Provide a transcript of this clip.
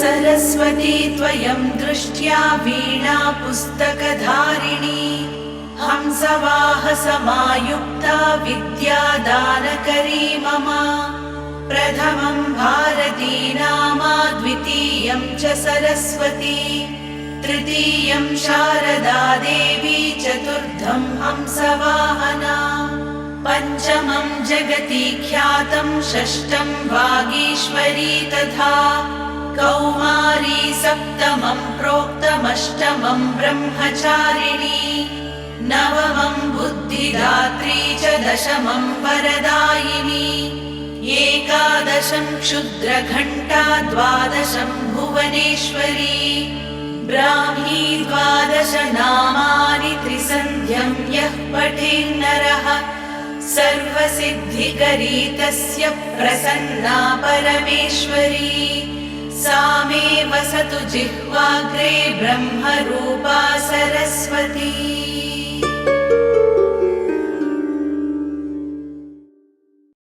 सरस्वती त्वयं दृष्ट्या वीणा पुस्तकधारिणी हंसवाहसमायुक्ता विद्यादानकरी मम प्रथमं भारती नामा द्वितीयं च सरस्वती तृतीयं शारदा देवी चतुर्थं हंसवाहना पञ्चमं जगति ख्यातं षष्ठं वागीश्वरी तथा कौमारी सप्तमं प्रोक्तमष्टमं ब्रह्मचारिणी नवमं बुद्धिदात्री च दशमं वरदायिनी एकादशं क्षुद्रघण्टा द्वादशं भुवनेश्वरी ब्राह्मी द्वादश नामानि त्रिसन्ध्यं यः पठेन्नरः सर्वसिद्धिकरी तस्य प्रसन्ना परमेश्वरी सा मे वसतु जिह्वाग्रे ब्रह्मरूपा सरस्वती।